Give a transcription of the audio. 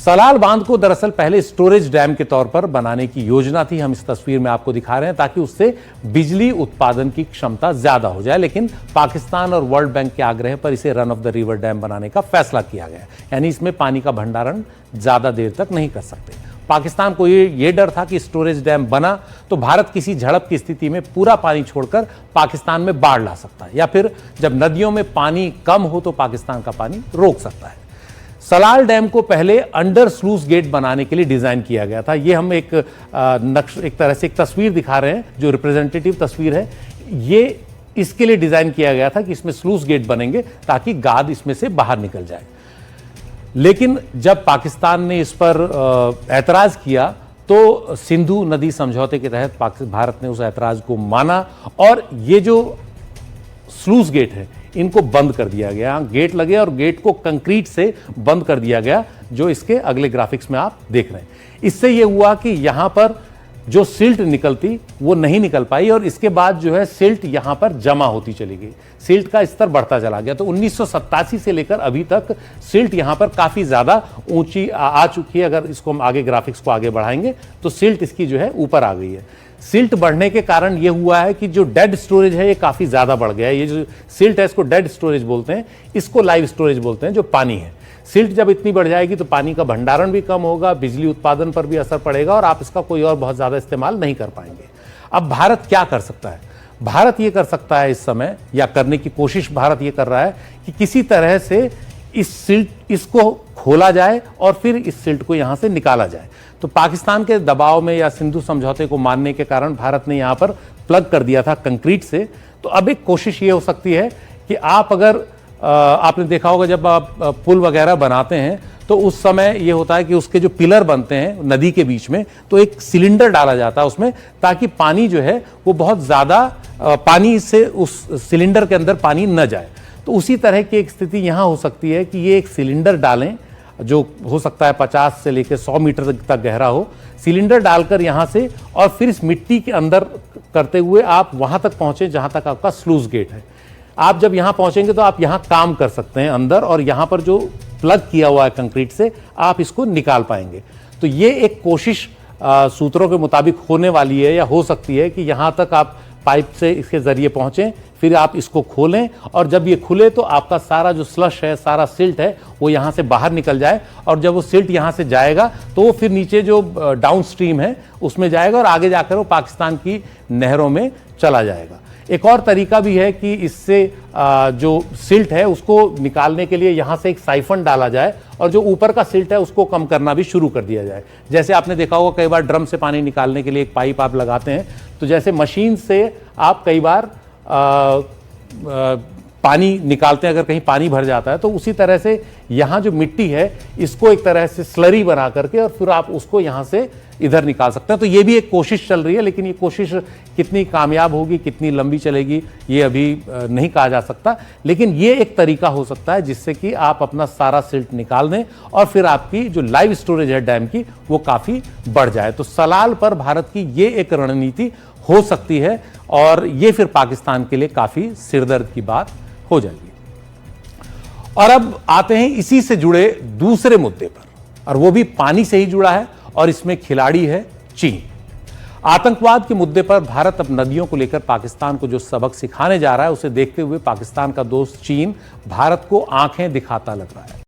सलाल बांध को दरअसल पहले स्टोरेज डैम के तौर पर बनाने की योजना थी। हम इस तस्वीर में आपको दिखा रहे हैं ताकि उससे बिजली उत्पादन की क्षमता ज्यादा हो जाए, लेकिन पाकिस्तान और वर्ल्ड बैंक के आग्रह पर इसे run of the river dam बनाने का फैसला किया गया। यानी इसमें पानी का भंडारण ज्यादा देर तक नहीं कर सकते। पाकिस्तान को ये डर था कि स्टोरेज डैम बना तो भारत किसी झड़प की स्थिति में पूरा पानी छोड़कर पाकिस्तान में बाढ़ ला सकता है, या फिर जब नदियों में पानी कम हो तो पाकिस्तान का पानी रोक सकता है। सलाल डैम को पहले अंडर स्लूस गेट बनाने के लिए डिजाइन किया गया था। ये हम एक तरह से एक तस्वीर दिखा रहे हैं जो रिप्रेजेंटेटिव तस्वीर है। ये इसके लिए डिजाइन किया गया था कि इसमें स्लूस गेट बनेंगे ताकि गाद इसमें से बाहर निकल जाए। लेकिन जब पाकिस्तान ने इस पर ऐतराज किया तो सिंधु नदी समझौते के तहत भारत ने उस ऐतराज को माना और ये जो स्लूस गेट है इनको बंद कर दिया गया। गेट लगे और गेट को कंक्रीट से बंद कर दिया गया, जो इसके अगले ग्राफिक्स में आप देख रहे हैं। इससे यह हुआ कि यहां पर जो सिल्ट निकलती वो नहीं निकल पाई और इसके बाद जो है सिल्ट यहां पर जमा होती चली गई। सिल्ट का स्तर बढ़ता चला गया। तो 1987 से लेकर अभी तक सिल्ट यहां पर काफी ज्यादा ऊंची आ चुकी है। अगर इसको हम आगे ग्राफिक्स को आगे बढ़ाएंगे तो सिल्ट इसकी जो है ऊपर आ गई है। सिल्ट बढ़ने के कारण यह हुआ है कि जो डेड स्टोरेज है ये काफी ज्यादा बढ़ गया है। ये जो सिल्ट है इसको डेड स्टोरेज बोलते हैं, इसको लाइव स्टोरेज बोलते हैं, जो पानी है। सिल्ट जब इतनी बढ़ जाएगी तो पानी का भंडारण भी कम होगा, बिजली उत्पादन पर भी असर पड़ेगा और आप इसका कोई और बहुत ज्यादा इस्तेमाल नहीं कर पाएंगे। अब भारत क्या कर सकता है? भारत ये कर सकता है इस समय, या करने की कोशिश भारत ये कर रहा है कि किसी तरह से इसको खोला जाए और फिर इस सिल्ट को यहां से निकाला जाए। तो पाकिस्तान के दबाव में या सिंधु समझौते को मानने के कारण भारत ने यहां पर प्लग कर दिया था कंक्रीट से। तो अब एक कोशिश ये हो सकती है कि आप अगर आपने देखा होगा जब आप पुल वगैरह बनाते हैं तो उस समय ये होता है कि उसके जो पिलर बनते हैं नदी के बीच में, तो एक सिलेंडर डाला जाता है उसमें, ताकि पानी जो है वो बहुत ज्यादा पानी से उस सिलेंडर के अंदर पानी न जाए। तो उसी तरह की एक स्थिति यहां हो सकती है कि ये एक सिलेंडर डालें जो हो सकता है 50 से लेकर 100 मीटर तक गहरा हो। सिलेंडर डालकर यहां से और फिर इस मिट्टी के अंदर करते हुए आप वहां तक पहुंचे जहां तक आपका स्लूस गेट है। आप जब यहां पहुंचेंगे तो आप यहां काम कर सकते हैं अंदर, और यहां पर जो प्लग किया हुआ है कंक्रीट से आप इसको निकाल पाएंगे। तो ये एक कोशिश सूत्रों के मुताबिक होने वाली है या हो सकती है कि यहां तक आप पाइप से इसके जरिए पहुंचें, फिर आप इसको खोलें और जब ये खुले तो आपका सारा जो स्लश है, सारा सिल्ट है, वो यहां से बाहर निकल जाए। और जब वो सिल्ट यहां से जाएगा तो वो फिर नीचे जो डाउन स्ट्रीम है उसमें जाएगा और आगे जाकर वो पाकिस्तान की नहरों में चला जाएगा। एक और तरीका भी है कि इससे जो सिल्ट है उसको निकालने के लिए यहां से एक साइफन डाला जाए और जो ऊपर का सिल्ट है उसको कम करना भी शुरू कर दिया जाए। जैसे आपने देखा होगा कई बार ड्रम से पानी निकालने के लिए एक पाइप आप लगाते हैं, तो जैसे मशीन से आप कई बार पानी निकालते हैं, अगर कहीं पानी भर जाता है तो उसी तरह से यहाँ जो मिट्टी है इसको एक तरह से स्लरी बना करके और फिर आप उसको यहाँ से इधर निकाल सकते हैं। तो ये भी एक कोशिश चल रही है, लेकिन ये कोशिश कितनी कामयाब होगी, कितनी लंबी चलेगी, ये अभी नहीं कहा जा सकता। लेकिन ये एक तरीका हो सकता है जिससे कि आप अपना सारा सिल्ट निकाल दें और फिर आपकी जो लाइव स्टोरेज है डैम की वो काफ़ी बढ़ जाए। तो सलाल पर भारत की ये एक रणनीति हो सकती है और ये फिर पाकिस्तान के लिए काफ़ी सिरदर्द की बात हो जाएगी। और अब आते हैं इसी से जुड़े दूसरे मुद्दे पर, और वो भी पानी से ही जुड़ा है और इसमें खिलाड़ी है चीन। आतंकवाद के मुद्दे पर भारत अब नदियों को लेकर पाकिस्तान को जो सबक सिखाने जा रहा है उसे देखते हुए पाकिस्तान का दोस्त चीन भारत को आंखें दिखाता लग रहा है।